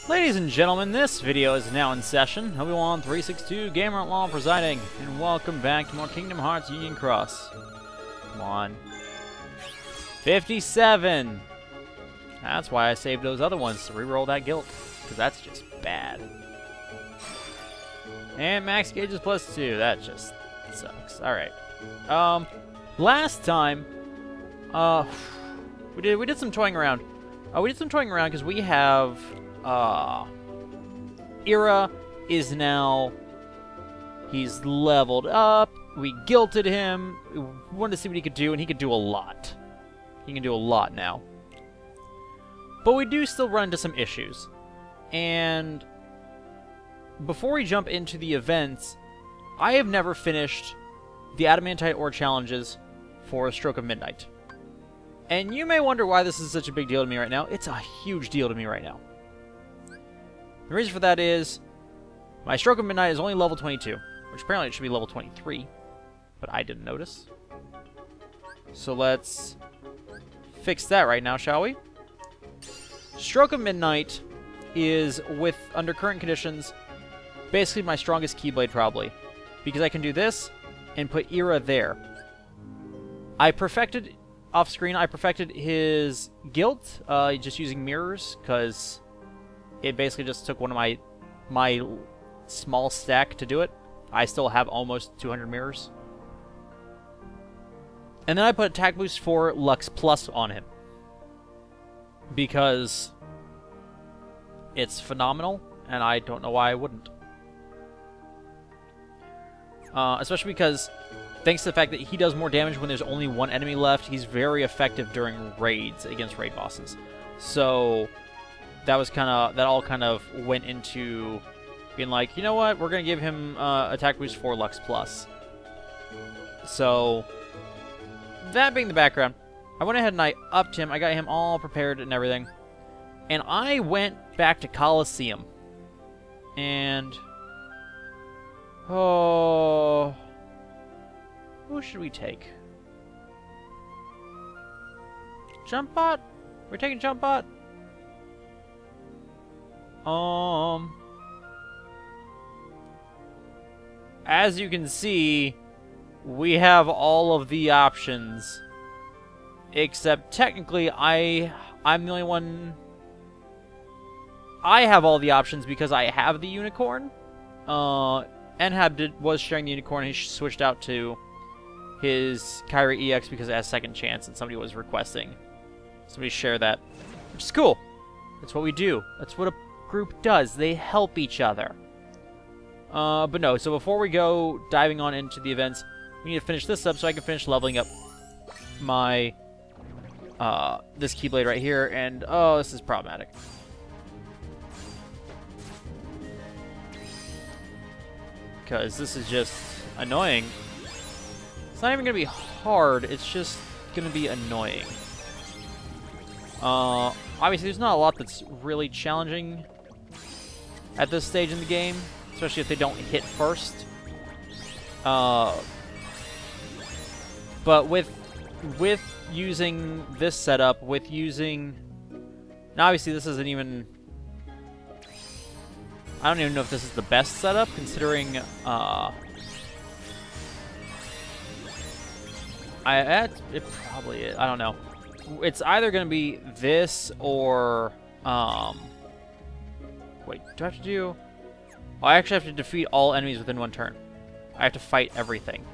Ladies and gentlemen, this video is now in session. Obi-Wan362 Gamer Outlaw presiding, and welcome back to more Kingdom Hearts Union Cross. Come on. 57! That's why I saved those other ones, to reroll that guilt, because that's just bad. And max gauge is +2, that just sucks. Alright. Last time, we did some toying around. We did some toying around because we have... Ira is now, he's leveled up, we guilted him, we wanted to see what he could do, and he could do a lot. He can do a lot now. But we do still run into some issues. And before we jump into the events, I have never finished the Adamantite Ore challenges for A Stroke of Midnight. And you may wonder why this is such a big deal to me right now. It's a huge deal to me right now. The reason for that is, my Stroke of Midnight is only level 22, which apparently it should be level 23, but I didn't notice. So let's fix that right now, shall we? Stroke of Midnight is, under current conditions, basically my strongest Keyblade probably, because I can do this and put Ira there. I perfected, off-screen, I perfected his guilt, just using mirrors, because... it basically just took one of my small stack to do it. I still have almost 200 mirrors. And then I put Attack Boost 4 Lux Plus on him. Because it's phenomenal, and I don't know why I wouldn't. Especially because, thanks to the fact that he does more damage when there's only one enemy left, he's very effective during raids against raid bosses. So... that all kind of went into being like, you know what, we're going to give him Attack Boost 4 Lux Plus. So, that being the background, I went ahead and I upped him. I got him all prepared and everything. And I went back to Colosseum. And... oh... who should we take? Jumpbot? We're taking Jumpbot? As you can see, we have all of the options. Except, technically, I'm the only one... I have all the options because I have the Unicorn. Nhab was sharing the Unicorn, he switched out to his Kyrie EX because it has second chance, and somebody was requesting somebody share that. Which is cool. That's what we do. That's what a group does. They help each other. But no, so before we go diving on into the events, we need to finish this up so I can finish leveling up my this Keyblade right here, and oh, this is problematic. Because this is just annoying. It's not even going to be hard, it's just going to be annoying. Obviously there's not a lot that's really challenging at this stage in the game, especially if they don't hit first. But with using this setup, with using... now obviously this isn't even... I don't even know if this is the best setup, considering... it probably is. I don't know. It's either going to be this or... wait, do I have to do... oh, I actually have to defeat all enemies within one turn. I have to fight everything.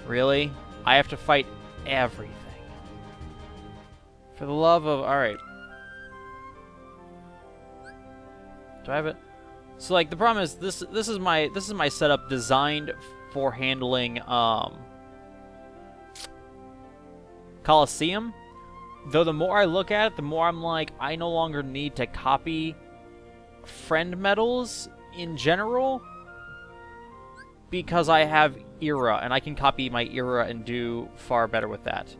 Really? I have to fight everything. For the love of... alright. Do I have it? So, like, the problem is, this is my setup designed for handling, Colosseum. Though the more I look at it, the more I'm like, I no longer need to copy friend medals in general, because I have Ira, and I can copy my Ira and do far better with that.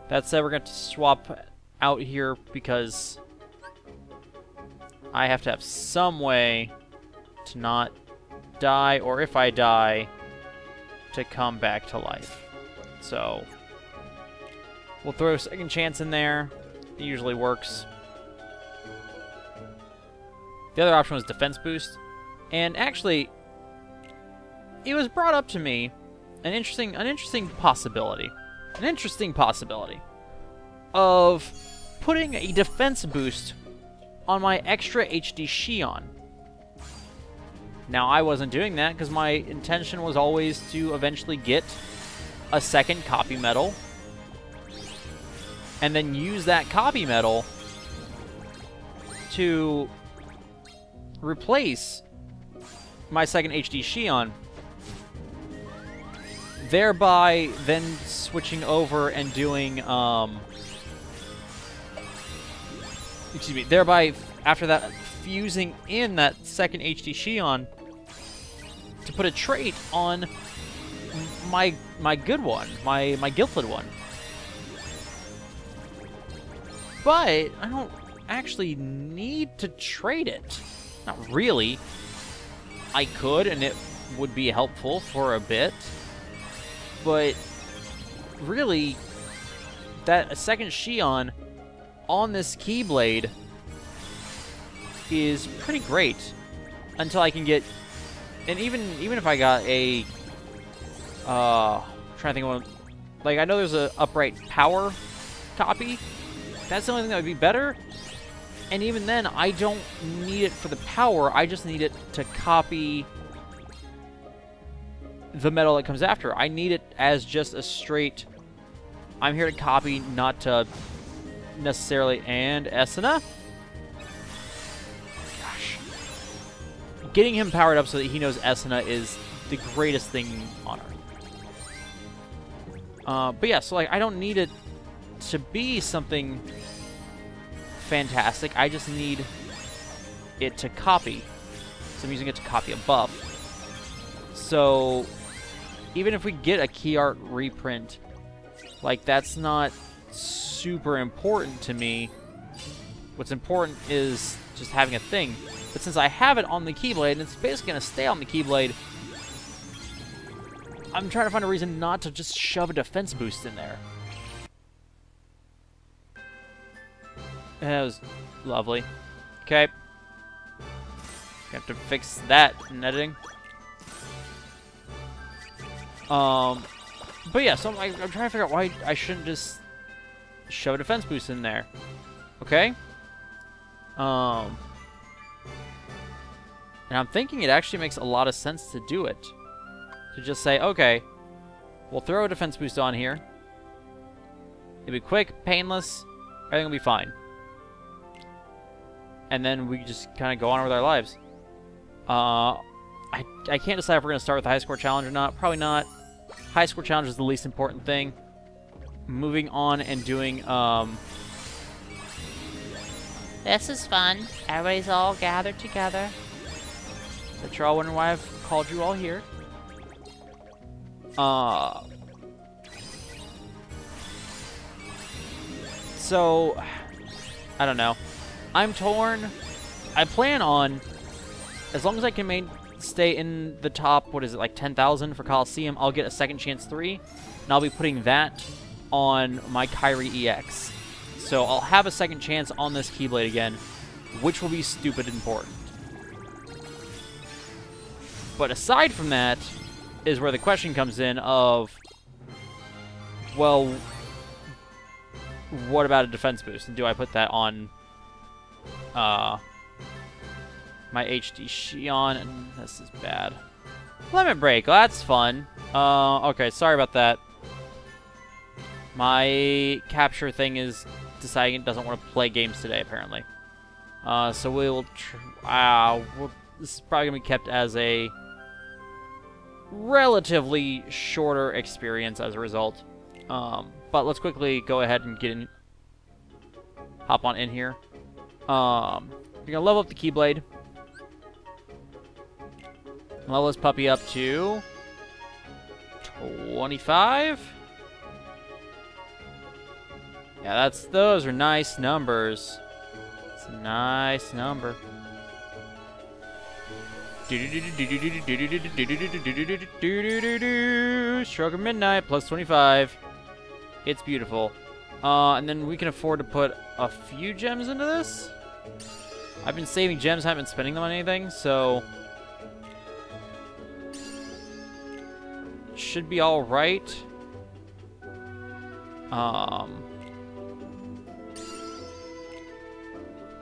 That said, we're going to swap out here because I have to have some way to not die, or if I die, to come back to life. So, we'll throw a second chance in there. It usually works. The other option was defense boost. And actually, it was brought up to me an interesting possibility. An interesting possibility of putting a defense boost on my extra HD Xion. Now, I wasn't doing that because my intention was always to eventually get a second copy medal and then use that copy medal to replace my second HD Xion, thereby then switching over and doing, excuse me, thereby, after that, fusing in that second HD Xion to put a trait on my good one, my Gilfled one. But I don't actually need to trade it. Not really. I could, and it would be helpful for a bit. But really, that second Xion on this Keyblade is pretty great until I can get, and even if I got a trying to think of one, like I know there's a upright power copy. That's the only thing that would be better. And even then, I don't need it for the power. I just need it to copy the medal that comes after. I need it as just a straight, I'm here to copy, not to necessarily, and Esuna? Gosh. Getting him powered up so that he knows Esuna is the greatest thing on Earth. But yeah, so like, I don't need it to be something fantastic. I just need it to copy. So I'm using it to copy a buff. So even if we get a key art reprint, like that's not super important to me. What's important is just having a thing. But since I have it on the Keyblade, and it's basically going to stay on the Keyblade, I'm trying to find a reason not to just shove a defense boost in there. That was lovely. Okay. Have to fix that in editing. But yeah, so I'm trying to figure out why I shouldn't just shove a defense boost in there. Okay. And I'm thinking it actually makes a lot of sense to do it. To just say, okay, we'll throw a defense boost on here. It'll be quick, painless, everything will be fine. And then we just kind of go on with our lives. I can't decide if we're going to start with the high score challenge or not. Probably not. High score challenge is the least important thing. Moving on and doing, This is fun. Everybody's all gathered together. Bet you're all wondering why I've called you all here. So, I don't know. I'm torn. I plan on, as long as I can stay in the top, what is it, like 10,000 for Coliseum, I'll get a Second Chance 3, and I'll be putting that on my Kairi EX. So I'll have a second chance on this Keyblade again, which will be stupid important. But aside from that, is where the question comes in of, well, what about a defense boost? And do I put that on my HD Xion? And this is bad. Lemon Break, well, that's fun. Okay, sorry about that. My capture thing is deciding it doesn't want to play games today, apparently. So we will... this is probably going to be kept as a relatively shorter experience as a result. But let's quickly go ahead and get in... hop on in here. We're going to level up the Keyblade. Level this puppy up to 25. Yeah, those are nice numbers. It's a nice number. Stroke of Midnight, plus 25. It's beautiful. And then we can afford to put a few gems into this. I've been saving gems, haven't been spending them on anything, so... should be alright.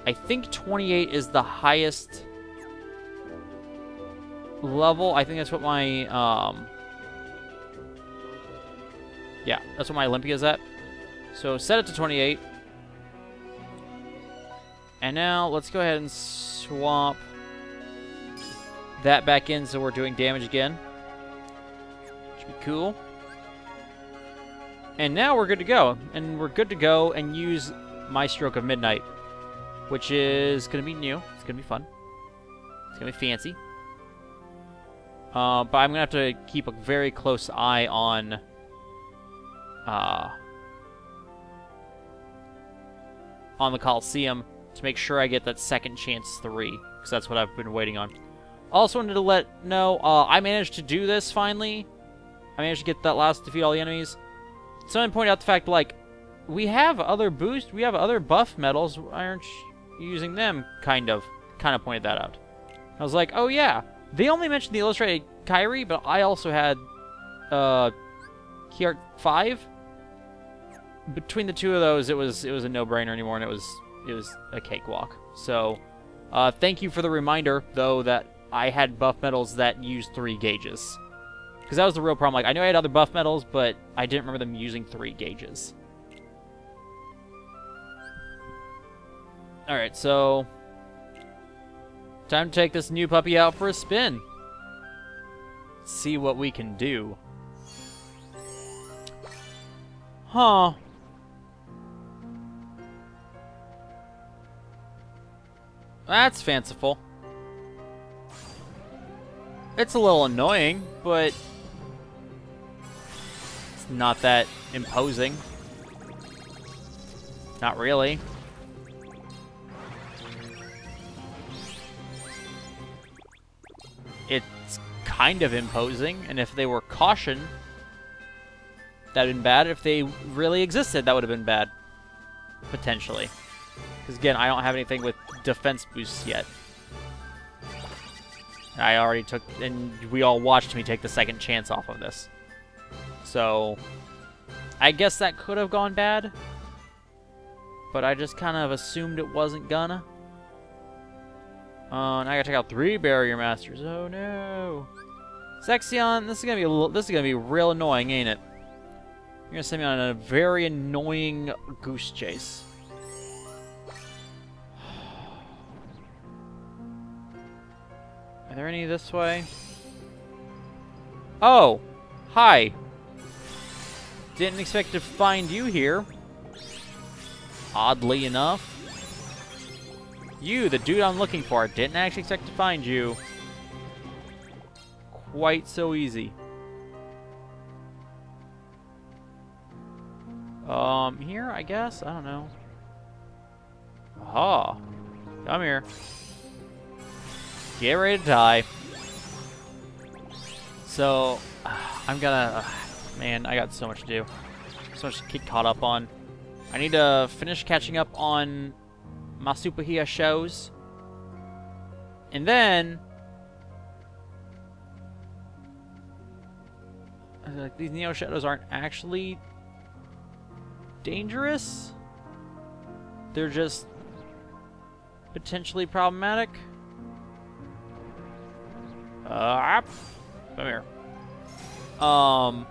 I think 28 is the highest level. I think that's what my, yeah, that's what my Olympia is at. So set it to 28. And now let's go ahead and swap that back in so we're doing damage again. Should be cool. And now we're good to go. And we're good to go and use my Stroke of Midnight, which is going to be new. It's going to be fun. It's going to be fancy. But I'm going to have to keep a very close eye on the Coliseum to make sure I get that second chance 3, because that's what I've been waiting on. Also wanted to let know, I managed to do this finally. I managed to get that last defeat all the enemies. Someone pointed out the fact, like, we have other boosts, we have other buff medals. Why aren't you using them? Kind of pointed that out. I was like, oh yeah, they only mentioned the illustrated Kairi, but I also had Key Art 5. Between the two of those, it was a no-brainer anymore, and it was a cakewalk. So, thank you for the reminder, though, that I had buff medals that used 3 gauges. Because that was the real problem. Like, I knew I had other buff medals, but I didn't remember them using 3 gauges. Alright, so... time to take this new puppy out for a spin. See what we can do. Huh. That's fanciful. It's a little annoying, but it's not that imposing. Not really. It's kind of imposing, and if they were caution, that would have been bad. If they really existed, that would have been bad. Potentially. Because again, I don't have anything with defense boosts yet. I already took, and we all watched me take the second chance off of this. So, I guess that could have gone bad. But I just kind of assumed it wasn't gonna. Now I gotta take out 3 barrier masters. Oh no! Zexion, this is gonna be real annoying, ain't it? You're gonna send me on a very annoying goose chase. Are there any this way? Oh! Hi! Didn't expect to find you here. Oddly enough. You, the dude I'm looking for. Didn't actually expect to find you. Quite so easy. Here, I guess? I don't know. Aha! Come here. Get ready to die. So, I'm gonna... man, I got so much to do. So much to get caught up on. I need to finish catching up on my Superhero shows. And then... like, these Neo Shadows aren't actually dangerous. They're just potentially problematic. Come here. I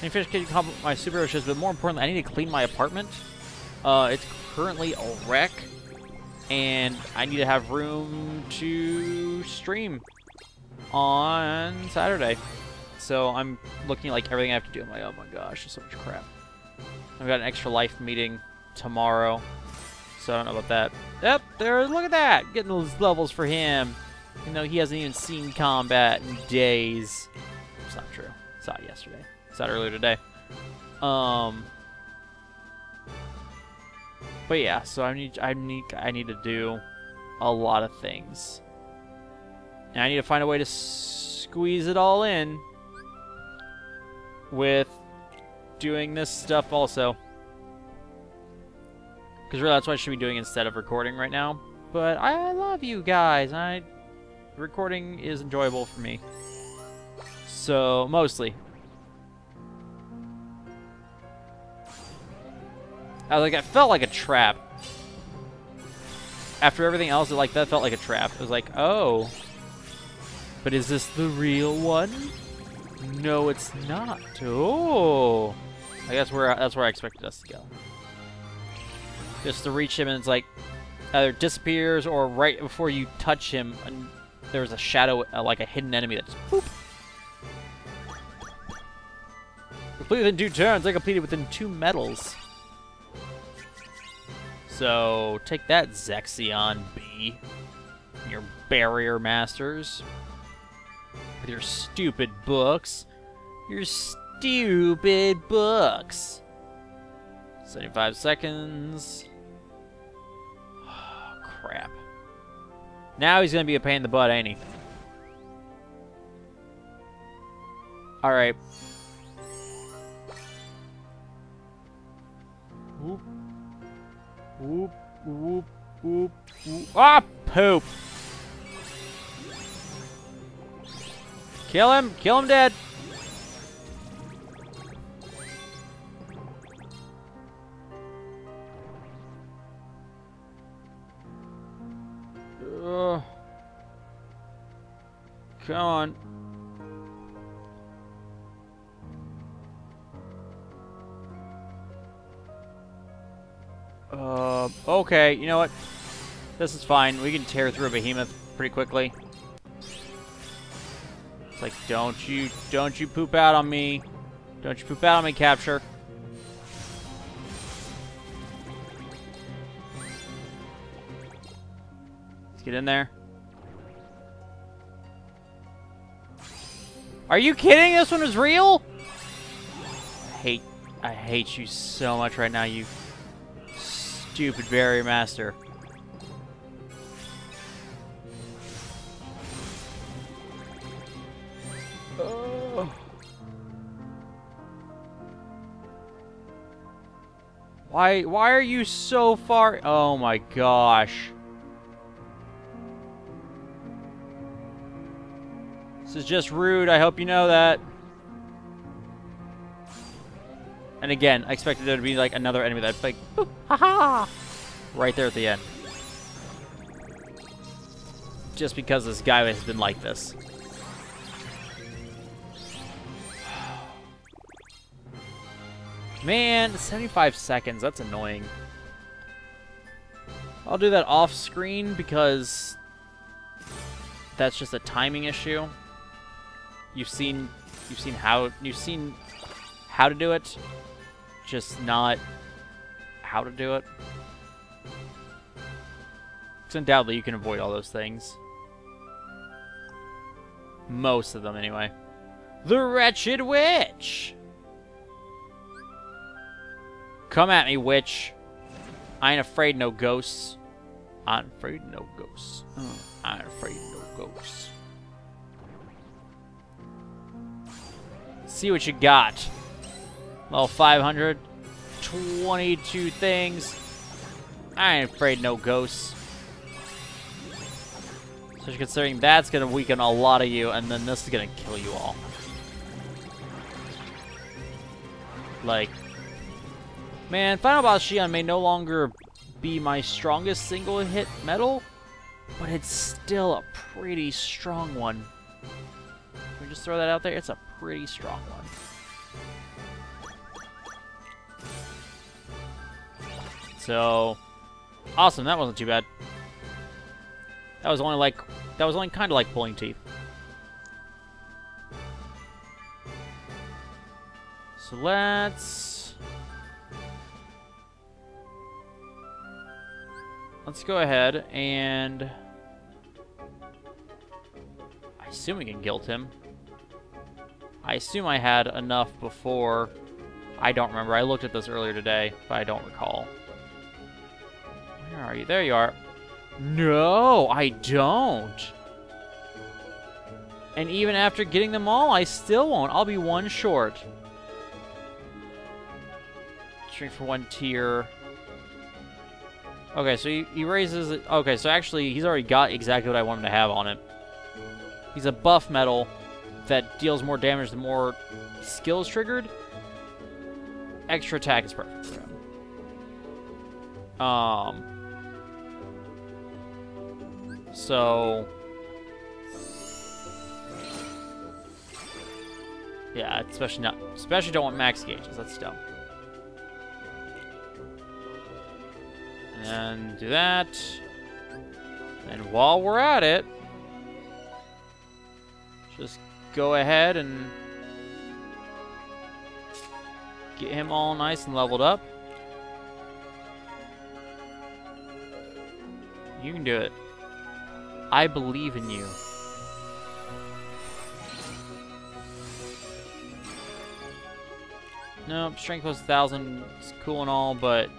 need to finish getting my superhero shows, but more importantly, I need to clean my apartment. It's currently a wreck, and I need to have room to stream on Saturday. So I'm looking at like everything I have to do. I'm like, oh my gosh, there's so much crap. I've got an extra life meeting tomorrow, so I don't know about that. Yep, there. Look at that, getting those levels for him. Even though he hasn't even seen combat in days. It's not true. Saw it yesterday. Saw it earlier today. But yeah, so I need to do a lot of things. And I need to find a way to squeeze it all in with doing this stuff also. Because really, that's what I should be doing instead of recording right now. But I love you guys. Recording is enjoyable for me. So, mostly. It felt like a trap. After everything else, that felt like a trap. It was like, oh. But is this the real one? No, it's not. Oh. I guess that's where I expected us to go. Just to reach him, and it's like, either disappears, or right before you touch him, and there's a shadow, like a hidden enemy that just boop. Complete within 2 turns. I completed within 2 medals. So, take that, Zexion B. Your barrier masters. With your stupid books. Your stupid books. 75 seconds. Oh, crap. Now he's going to be a pain in the butt, ain't he? Alright. Whoop. Whoop, whoop, whoop, whoop. Ah, poop! Kill him! Kill him dead! Come on. Okay, you know what? This is fine. We can tear through a behemoth pretty quickly. It's like, don't you poop out on me. Don't you poop out on me, Capture. Let's get in there. Are you kidding? This one is real? I hate you so much right now, you stupid barrier master. Why are you so far? Oh my gosh. This is just rude. I hope you know that. And again, I expected there to be like another enemy that's like, boop, haha, right there at the end. Just because this guy has been like this. Man, 75 seconds, that's annoying. I'll do that off screen because that's just a timing issue. You've seen how to do it, just not how to do it. Because undoubtedly you can avoid all those things. Most of them, anyway. The Wretched Witch! Come at me, witch. I ain't afraid no ghosts. I ain't afraid no ghosts. I ain't afraid no ghosts. See what you got. Level 500. 22 things. I ain't afraid no ghosts. Especially considering that's going to weaken a lot of you, and then this is going to kill you all. Like, man, Final Boss Xion may no longer be my strongest single-hit medal, but it's still a pretty strong one. Can we just throw that out there? It's a pretty strong one. So, awesome. That wasn't too bad. That was only kind of like pulling teeth. So let's go ahead and I assume we can guilt him. I assume I had enough before. I don't remember. I looked at this earlier today, but I don't recall. Where are you? There you are. No, I don't. And even after getting them all, I still won't. I'll be one short. Strength for 1 tier. Okay, so he raises it. Okay, so actually, he's already got exactly what I want him to have on it. He's a buff metal that deals more damage the more skills triggered. Extra attack is perfect for him. So yeah, especially don't want max gauges. That's dumb. And do that. And while we're at it, just go ahead and get him all nice and leveled up. You can do it. I believe in you. Nope, strength plus 1,000 is cool and all, but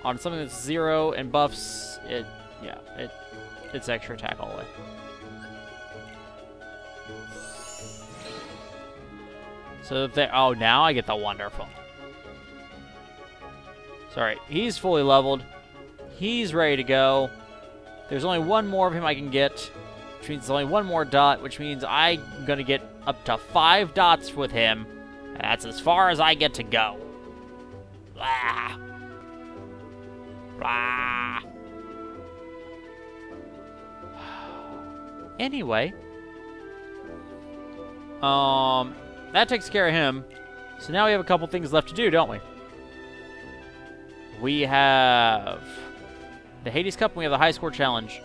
on something that's 0 and buffs, it's extra attack all the way. So oh, now I get the wonderful. Sorry, he's fully leveled. He's ready to go. There's only one more of him I can get, which means there's only one more dot, which means I'm gonna get up to 5 dots with him. And that's as far as I get to go. Blah. Blah. Anyway, that takes care of him. So now we have a couple things left to do, don't we? We have the Hades Cup, and we have the High Score Challenge.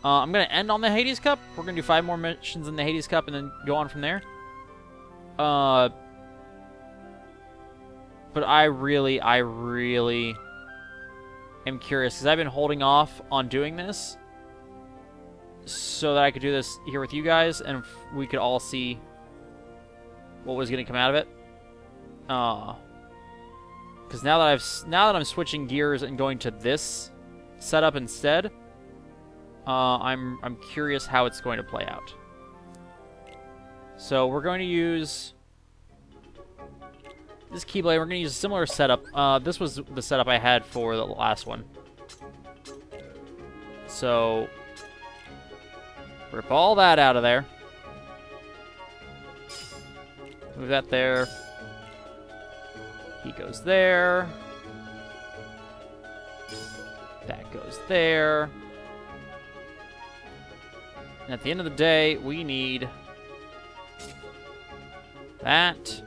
I'm going to end on the Hades Cup. We're going to do 5 more missions in the Hades Cup and then go on from there. But I really am curious, because I've been holding off on doing this so that I could do this here with you guys, and we could all see what was going to come out of it. Because now that I'm switching gears and going to this setup instead, I'm curious how it's going to play out. So we're going to use this Keyblade. We're going to use a similar setup. This was the setup I had for the last one. So rip all that out of there. Move that there. He goes there. That goes there. And at the end of the day, we need that.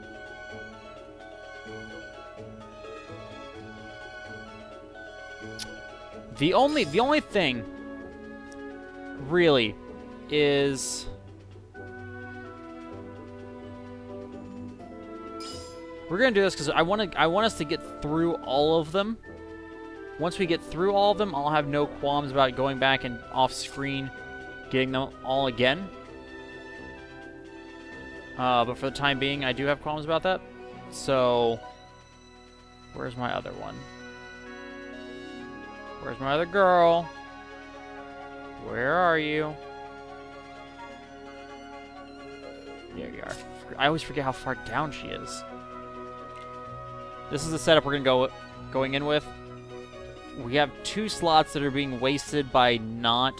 The only thing really is we're gonna do this because I want us to get through all of them. Once we get through all of them, I'll have no qualms about going back and off screen getting them all again. But for the time being, I do have qualms about that. So where's my other one? Where's my other girl? Where are you? There you are. I always forget how far down she is. This is the setup we're going in with. We have 2 slots that are being wasted by not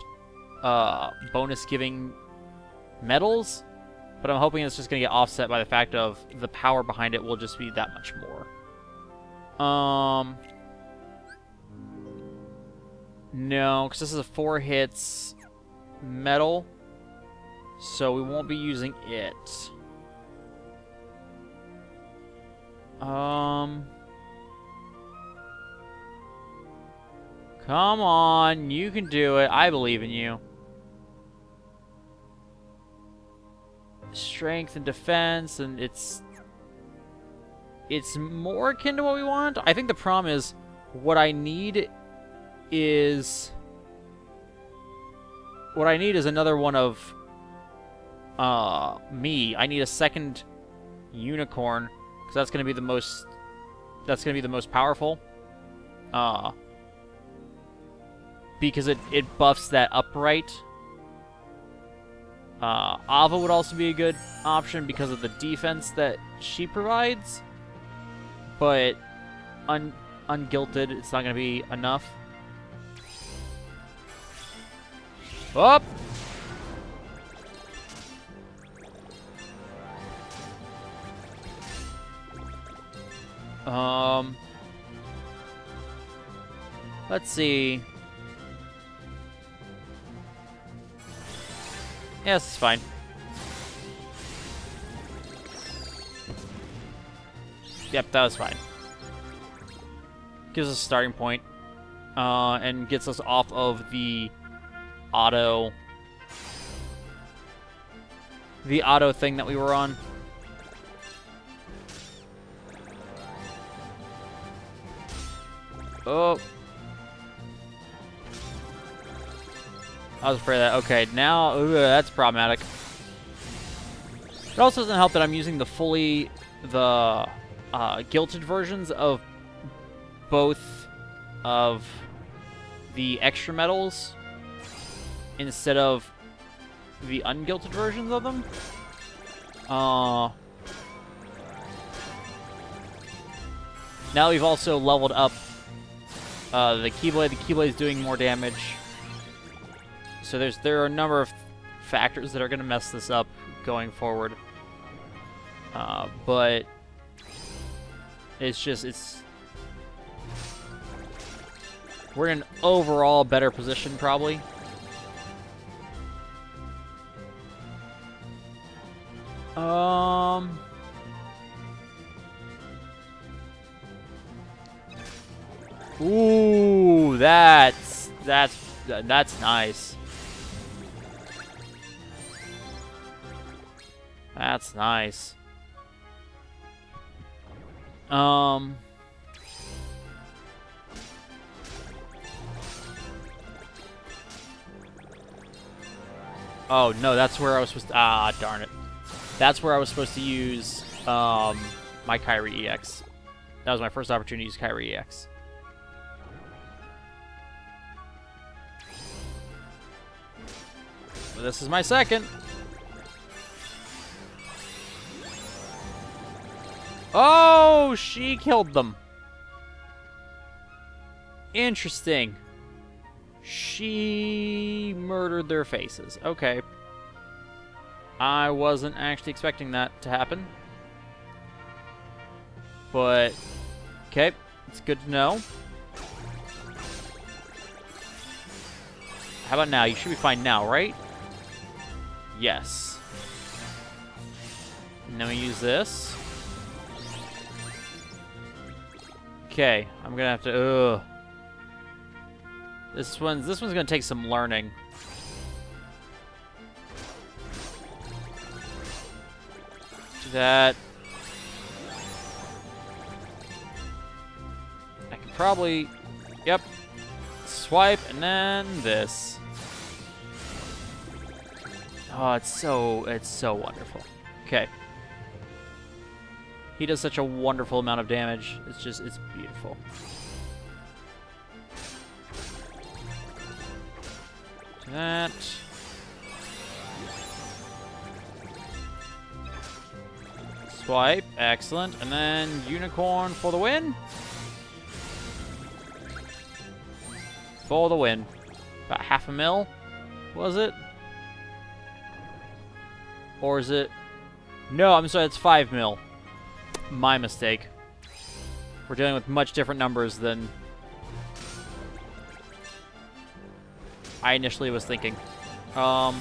bonus giving medals, but I'm hoping it's just going to get offset by the fact of the power behind it will just be that much more. No, because this is a 4 hits medal, so we won't be using it. Come on, you can do it. I believe in you. Strength and defense, and it's more akin to what we want. I think the problem is what I need is another one of me. I need a second unicorn, because that's going to be the most powerful. Because it buffs that upright Ava would also be a good option because of the defense that she provides. But ungilted, it's not going to be enough. Up! Let's see. Yeah, this is fine. Yep, that was fine. Gives us a starting point, and gets us off of the auto thing that we were on. Oh. I was afraid of that. Okay, now, ooh, that's problematic. It also doesn't help that I'm using the gilted versions of both of the extra metals instead of the ungilted versions of them. Now we've also leveled up the Keyblade. The Keyblade is doing more damage. So there are a number of factors that are going to mess this up going forward. But we're in an overall better position probably. Ooh, that's nice. That's nice. Oh, no, that's where I was supposed to... Ah, darn it. That's where I was supposed to use my Kairi EX. That was my first opportunity to use Kairi EX. Well, this is my second. Oh, she killed them. Interesting. She murdered their faces. Okay. I wasn't actually expecting that to happen. But, okay. It's good to know. How about now? You should be fine now, right? Yes. And then we use this. Okay, I'm gonna have to. This one's gonna take some learning. Do that. I can probably. Yep. Swipe and then this. Oh, it's so wonderful. Okay. He does such a wonderful amount of damage. It's beautiful. Do that. Swipe, excellent. And then Unicorn for the win. For the win. About 1/2 mil, was it? Or is it? No, I'm sorry, it's 5 mil. My mistake. We're dealing with much different numbers than I initially was thinking. I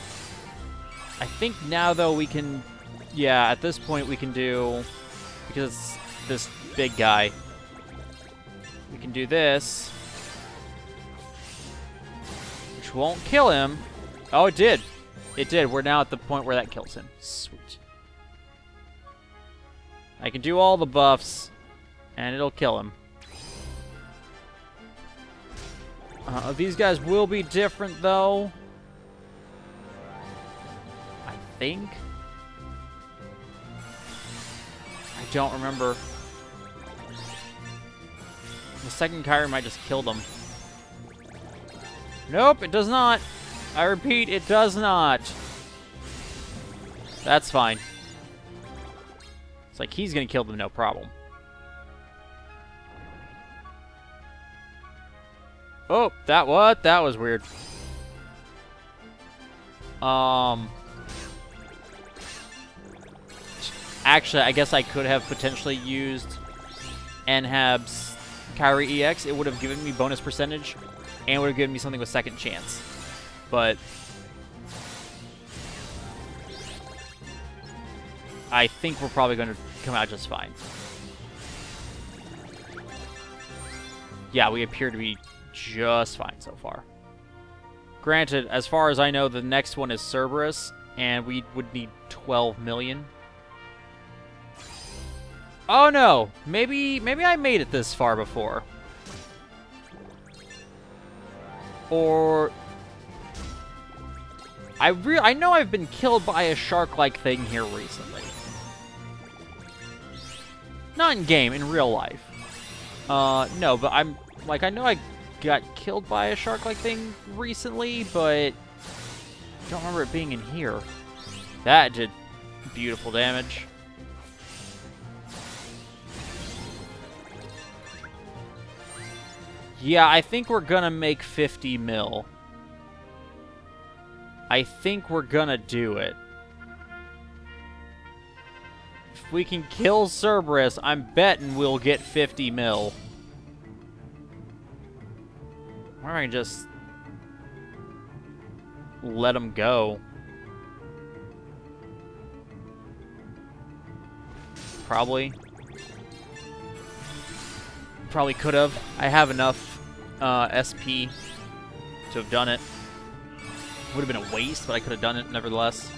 think now, though, we can... Yeah, at this point we can do... Because it's this big guy. We can do this. Which won't kill him. Oh, it did. It did. We're now at the point where that kills him. Sweet. I can do all the buffs, and it'll kill him. These guys will be different, though. I think. I don't remember. The second Kairi might just kill them. Nope, it does not. I repeat, it does not. That's fine. It's like he's gonna kill them, no problem. Oh, that what? That was weird. Actually, I guess I could have potentially used Nhab's Kyrie EX. It would have given me bonus percentage and would have given me something with second chance. But I think we're probably going to come out just fine. Yeah, we appear to be just fine so far. Granted, as far as I know, the next one is Cerberus, and we would need 12 million. Oh no! Maybe I made it this far before. Or I know I've been killed by a shark-like thing here recently. Not in game, in real life. No, but I'm like I know I got killed by a shark-like thing recently, but I don't remember it being in here. That did beautiful damage. Yeah, I think we're gonna make 50 mil. I think we're gonna do it. If we can kill Cerberus, I'm betting we'll get 50 mil. Or I can just let him go. Probably could have. I have enough SP to have done it. Would have been a waste, but I could have done it nevertheless.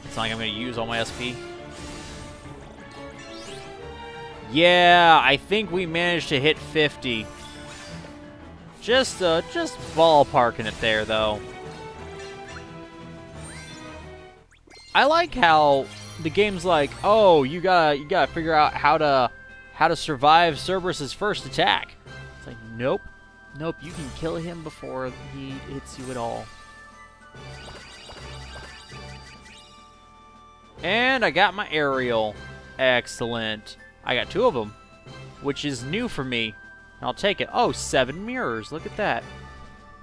It's not like I'm going to use all my SP. Yeah, I think we managed to hit 50. Just ballparking it there, though. I like how the game's like, oh, you gotta figure out how to survive Cerberus's first attack. It's like, nope, you can kill him before he hits you at all. And I got my aerial. Excellent. I got 2 of them, which is new for me. I'll take it. Oh, 7 mirrors. Look at that.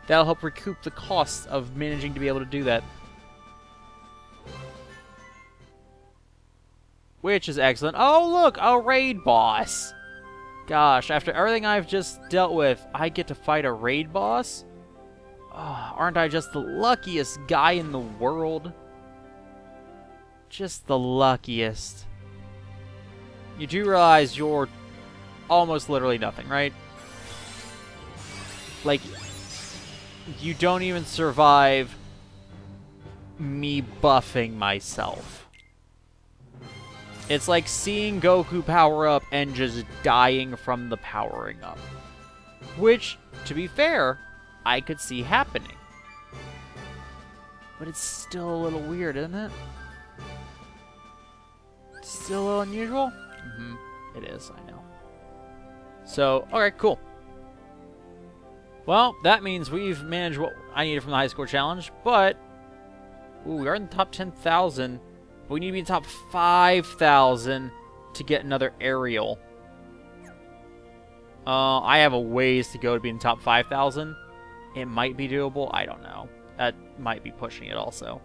That'll help recoup the costs of managing to be able to do that. Which is excellent. Oh, look! A raid boss! Gosh, after everything I've just dealt with, I get to fight a raid boss? Oh, aren't I just the luckiest guy in the world? Just the luckiest. You do realize you're almost literally nothing, right? Like, you don't even survive me buffing myself. It's like seeing Goku power up and just dying from the powering up. Which, to be fair, I could see happening. But it's still a little weird, isn't it? It's still a little unusual? It is, I know. So, alright, cool. Well, that means we've managed what I needed from the high score challenge, but ooh, we are in the top 10,000. But we need to be in the top 5,000 to get another aerial. I have a ways to go to be in the top 5,000. It might be doable. I don't know. That might be pushing it also.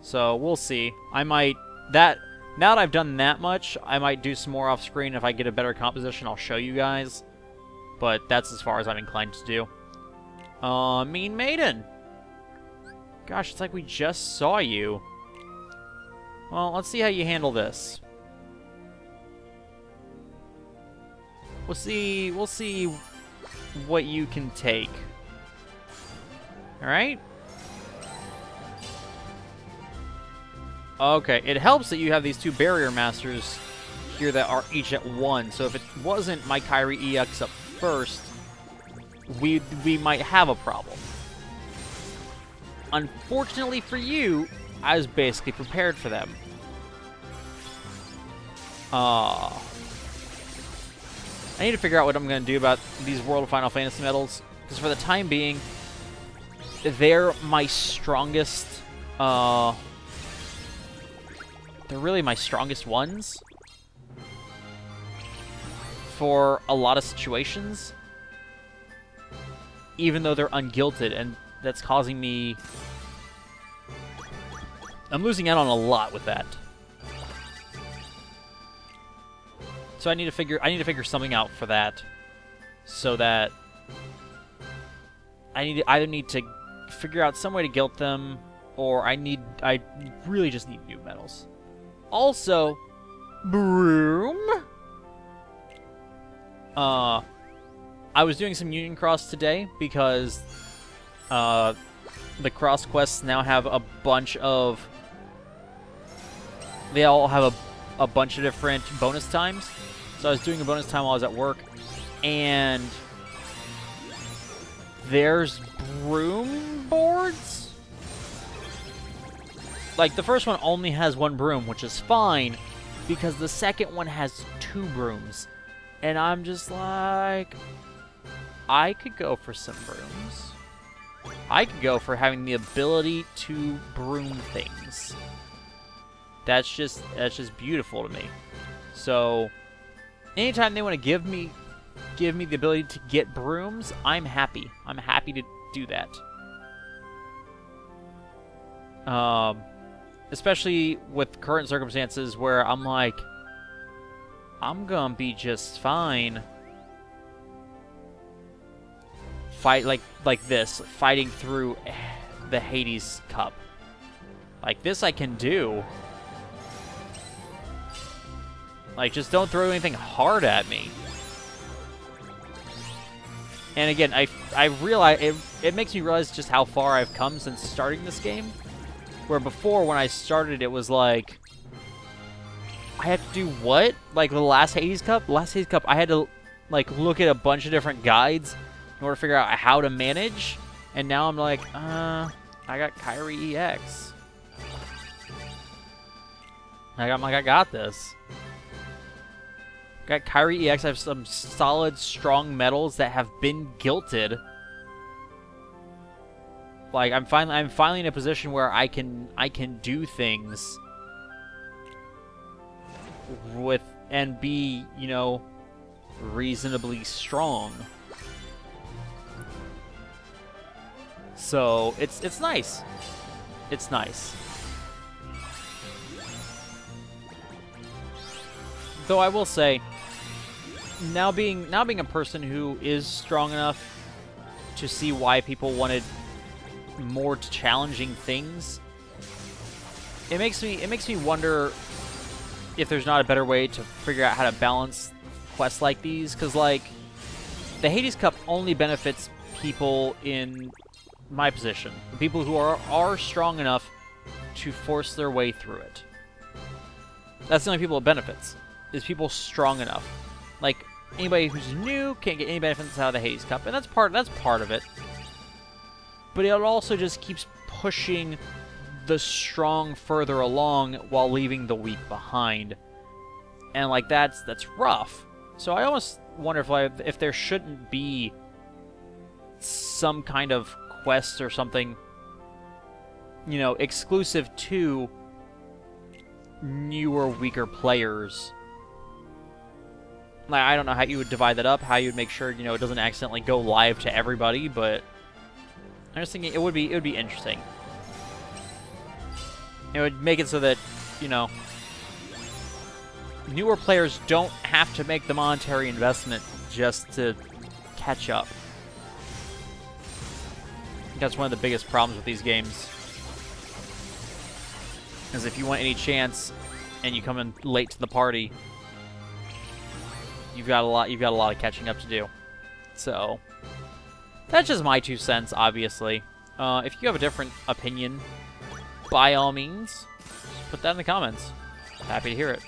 So we'll see. I might... now that I've done that much, I might do some more off screen. If I get a better composition, I'll show you guys. But that's as far as I'm inclined to do. Mean Maiden. Gosh, it's like we just saw you. Well, let's see how you handle this. We'll see what you can take. Alright? Okay, it helps that you have these 2 barrier masters here that are each at 1. So if it wasn't my Kyrie EX up first, we might have a problem. Unfortunately for you, I was basically prepared for them. I need to figure out what I'm going to do about these World of Final Fantasy medals, because for the time being, they're my strongest They're really my strongest ones for a lot of situations, even though they're ungilted, and that's causing me... I'm losing out on a lot with that. So I need to figure something out for that, so that I either need to figure out some way to guilt them, or I really just need new medals. Also, Broom. I was doing some Union Cross today because the cross quests now have a bunch of... They all have a bunch of different bonus times. So I was doing a bonus time while I was at work, and there's broom boards? Like, the first one only has one broom, which is fine, because the second one has 2 brooms. And I'm just like, I could go for some brooms. I could go for having the ability to broom things. That's just beautiful to me. So, anytime they want to give me the ability to get brooms, I'm happy. I'm happy to do that. Especially with current circumstances where I'm like, I'm gonna be just fine. Like this, fighting through the Hades Cup. Like, this I can do. Like, just don't throw anything hard at me. And again, I realize, it makes me realize just how far I've come since starting this game. Where before, when I started, it was like, I have to do what? Like, the last Hades Cup? The last Hades Cup, I had to, like, look at a bunch of different guides in order to figure out how to manage. And now I'm like, I got Kyrie EX. I got this. Got Kyrie EX. I have some solid, strong medals that have been gilted. Like, I'm finally in a position where I can do things with and be, you know, reasonably strong. So it's nice. It's nice. Though I will say, now being a person who is strong enough to see why people wanted more challenging things, it makes me wonder if there's not a better way to figure out how to balance quests like these, because, like, the Hades Cup only benefits people in my position, the people who are strong enough to force their way through it. That's the only people it benefits, is people strong enough. Like, anybody who's new can't get any benefits out of the Hades Cup, and that's part of it. But it also just keeps pushing the strong further along while leaving the weak behind. And, like, that's rough. So I almost wonder if there shouldn't be some kind of quest or something, you know, exclusive to newer, weaker players. Like, I don't know how you would divide that up, how you would make sure, you know, it doesn't accidentally go live to everybody, but I'm just thinking it would be interesting. It would make it so that, you know, newer players don't have to make the monetary investment just to catch up. I think that's one of the biggest problems with these games. Is if you want any chance and you come in late to the party, you've got a lot of catching up to do. So that's just my 2 cents, obviously. If you have a different opinion, by all means, put that in the comments. Happy to hear it.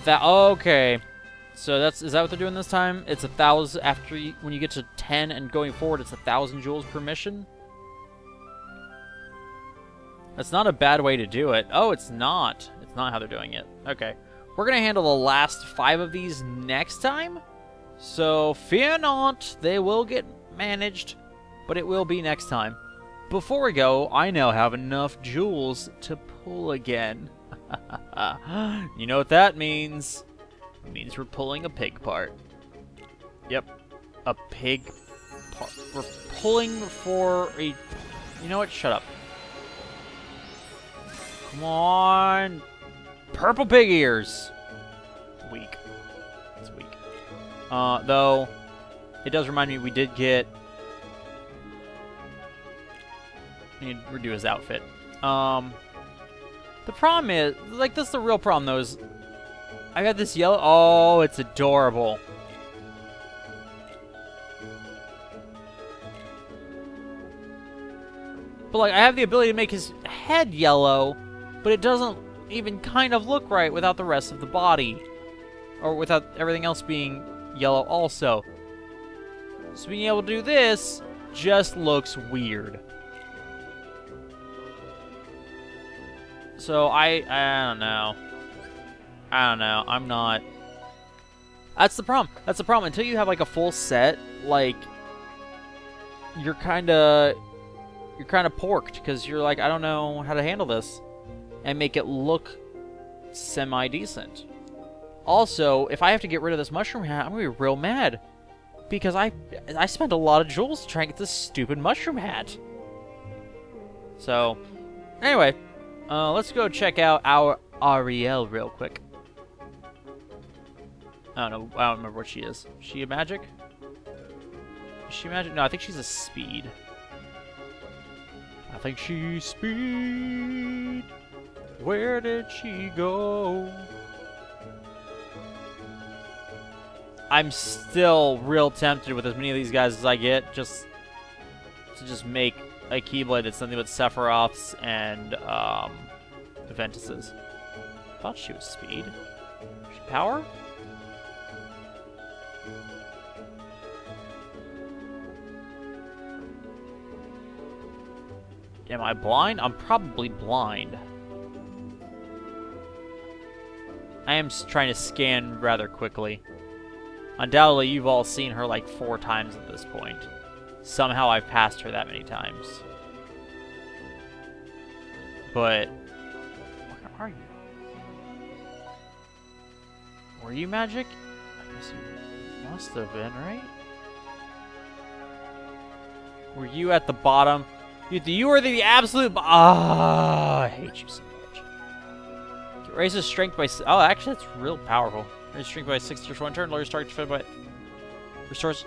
Okay, so is that what they're doing this time? It's 1,000 after when you get to 10 and going forward. It's 1,000 jewels per mission. That's not a bad way to do it. Oh, it's not. It's not how they're doing it. Okay, we're gonna handle the last 5 of these next time. So fear not, they will get managed, but it will be next time. before we go, I now have enough jewels to pull again. You know what that means? It means we're pulling a pig part. Yep, a pig part. We're pulling for a... You know what? Shut up. Come on. Purple pig ears. Weak. It's weak. Though, it does remind me we did get... I need to redo his outfit. The problem is, like, this is the real problem, though, is I got this yellow... Oh, it's adorable. But, like, I have the ability to make his head yellow, but it doesn't even kind of look right without the rest of the body. Or without everything else being yellow also. So being able to do this just looks weird. So I don't know. I don't know. I'm not... That's the problem. That's the problem. Until you have, like, a full set, like, you're kind of porked, because you're like, I don't know how to handle this and make it look semi-decent. Also, if I have to get rid of this mushroom hat, I'm going to be real mad, because I spent a lot of jewels to try and get this stupid mushroom hat. So, anyway, let's go check out our Ariel real quick. I don't remember what she is. Is she a magic? Is she magic? No, I think she's a speed. I think she's speed. Where did she go? I'm still real tempted with as many of these guys as I get, just to make a Keyblade that's something but Sephiroths and Ventus's. I thought she was speed. Is she power? Am I blind? I'm probably blind. I am trying to scan rather quickly. Undoubtedly, you've all seen her like 4 times at this point. Somehow I've passed her that many times. But... where are you? Were you magic? I guess you must have been, right? Were you at the bottom? You were the absolute... I hate you so much. It raises strength by... Oh, actually, that's real powerful. Raises strength by 6 for 1 turn. Lowers target defended by... Restores...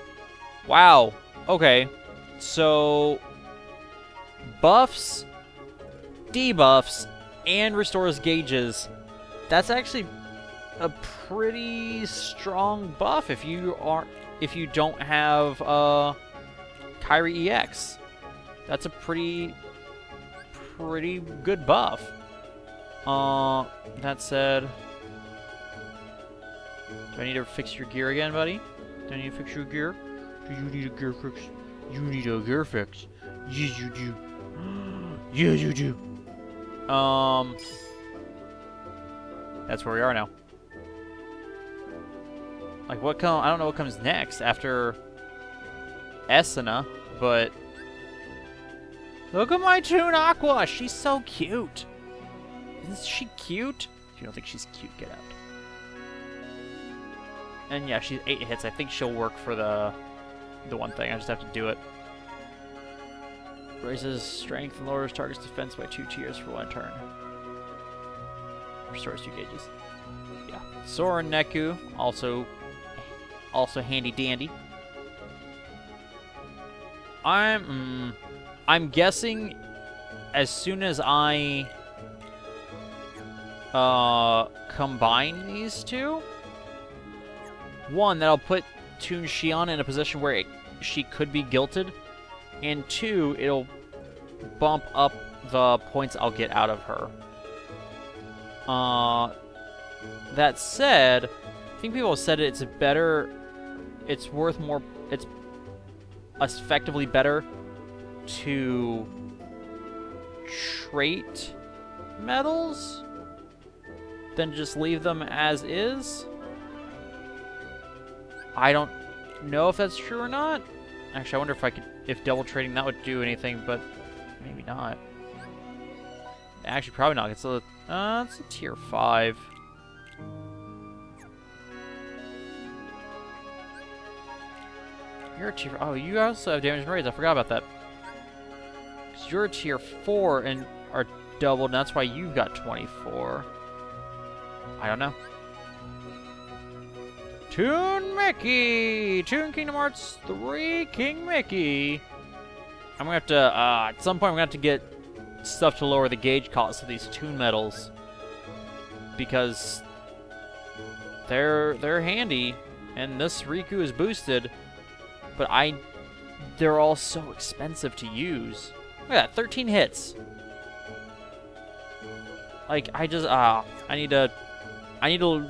Wow. Okay. So... buffs, debuffs, and restores gauges. That's actually a pretty strong buff if you don't have Kyrie EX. That's a pretty good buff. That said, do I need to fix your gear again, buddy? Do I need to fix your gear? Do you need a gear fix? You need a gear fix. Yes, you do. Yes, you do. That's where we are now. Like, I don't know what comes next after Esuna, but look at my Toon Aqua. She's so cute. Isn't she cute? If you don't think she's cute, get out. And yeah, she's 8 hits. I think she'll work for the one thing. I just have to do it. Raises strength and lowers target's defense by 2 tiers for 1 turn. Restores 2 gauges. Yeah. Sora and Neku, also handy dandy. I'm guessing as soon as I combine these two, one, that'll put Toon Shion in a position where she could be guilted, and 2, it'll bump up the points I'll get out of her. That said, I think people have said it's worth more, it's effectively better to trait medals than just leave them as is. I don't know if that's true or not. Actually, I wonder if double trading that would do anything, but maybe not. Actually, probably not. It's a tier 5. You're a tier... Oh, you also have damage and raids. I forgot about that. Because you're a tier 4 and are doubled, and that's why you've got 24. I don't know. Toon Mickey! Toon Kingdom Hearts 3 King Mickey! I'm gonna have to, at some point I'm gonna have to get stuff to lower the gauge cost of these Toon medals. Because they're handy, and this Riku is boosted, but they're all so expensive to use. Look at that, 13 hits. Like, I need to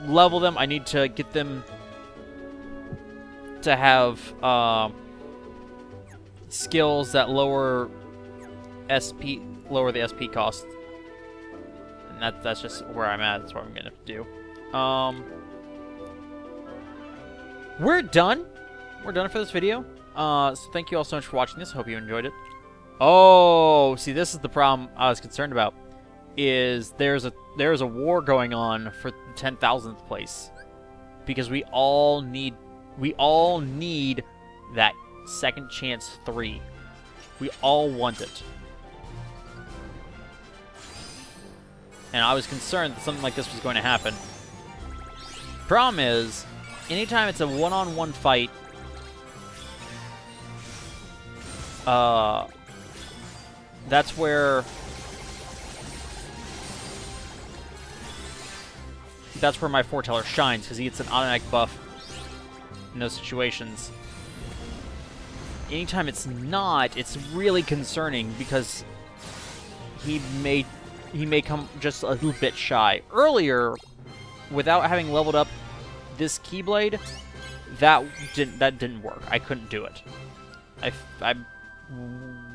level them. I need to get them to have skills that lower the SP cost. And that's just where I'm at. That's what I'm gonna do. We're done. We're done for this video. So thank you all so much for watching this. I hope you enjoyed it. Oh, see, this is the problem I was concerned about. Is there's a war going on for the 10,000th place, because we all need that second chance 3. We all want it, and I was concerned that something like this was going to happen. Problem is, anytime it's a one-on-one fight, that's where my foreteller shines, because he gets an automatic buff in those situations. Anytime it's not, it's really concerning, because he may come just a little bit shy. Earlier, without having leveled up this Keyblade, that didn't work. I couldn't do it. I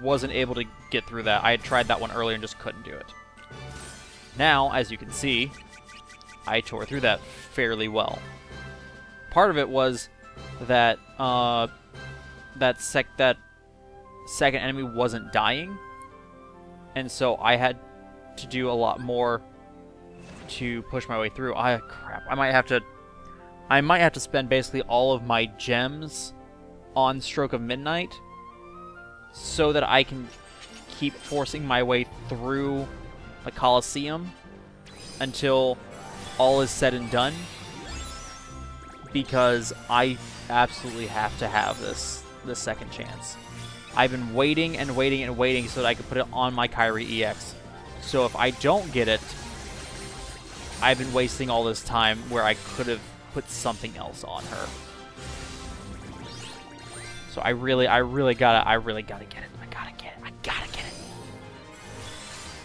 wasn't able to get through that. I had tried that one earlier and just couldn't do it. Now, as you can see, I tore through that fairly well. Part of it was that that second enemy wasn't dying, and so I had to do a lot more to push my way through. Crap! I might have to spend basically all of my gems on Stroke of Midnight so that I can keep forcing my way through the Colosseum until all is said and done, because I absolutely have to have this second chance. I've been waiting and waiting and waiting so that I could put it on my Kairi EX. So if I don't get it, I've been wasting all this time where I could have put something else on her. So I really gotta get it. I gotta get it.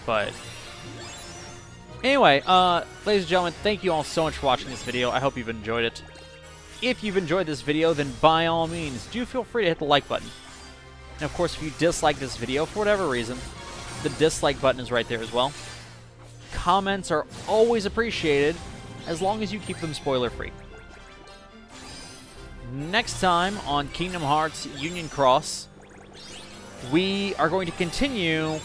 But anyway, ladies and gentlemen, thank you all so much for watching this video. I hope you've enjoyed it. If you've enjoyed this video, then by all means, do feel free to hit the like button. And of course, if you dislike this video for whatever reason, the dislike button is right there as well. Comments are always appreciated, as long as you keep them spoiler-free. Next time on Kingdom Hearts Union Cross, we are going to continue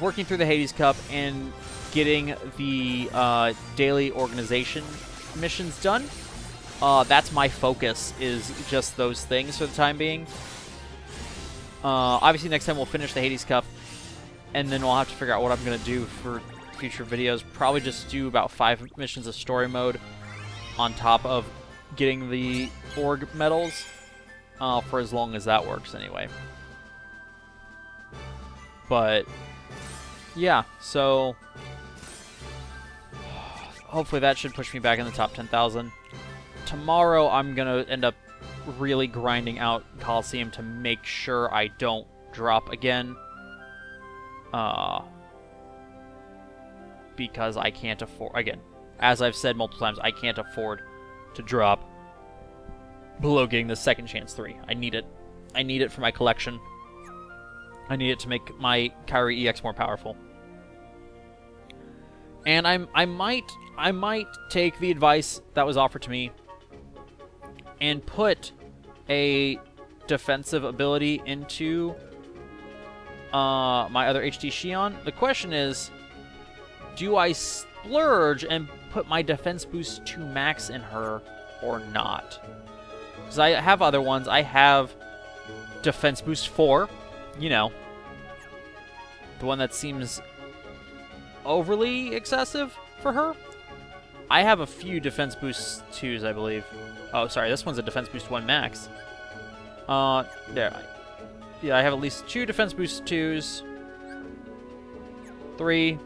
working through the Hades Cup and getting the daily organization missions done. That's my focus, is just those things for the time being. Obviously, next time we'll finish the Hades Cup, and then we'll have to figure out what I'm going to do for future videos. Probably just do about 5 missions of story mode on top of getting the org medals, for as long as that works anyway. But yeah, so hopefully that should push me back in the top 10,000. Tomorrow I'm going to end up really grinding out Colosseum to make sure I don't drop again. Because I can't afford, again, as I've said multiple times, I can't afford to drop below getting the second chance 3. I need it. I need it for my collection. I need it to make my Kairi EX more powerful. And I might take the advice that was offered to me and put a defensive ability into my other HD Shion. The question is, do I splurge and put my defense boost to max in her or not? Because I have other ones. I have defense boost 4, you know, the one that seems overly excessive for her. I have a few defense boost 2s, I believe. Oh, sorry, this one's a defense boost 1 max. There. Yeah, I have at least 2 defense boost 2s. 3.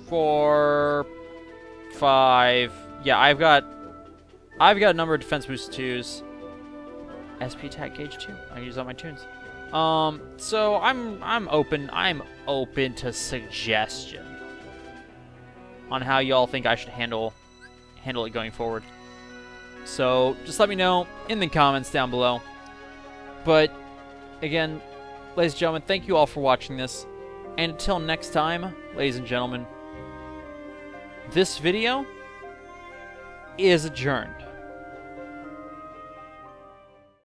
4. 5. Yeah, I've got a number of defense boost 2s. SP attack gauge 2. I use all my tunes. So I'm open to suggestion on how y'all think I should handle it going forward. So just let me know in the comments down below. But again, ladies and gentlemen, thank you all for watching this. And until next time, ladies and gentlemen, this video is adjourned.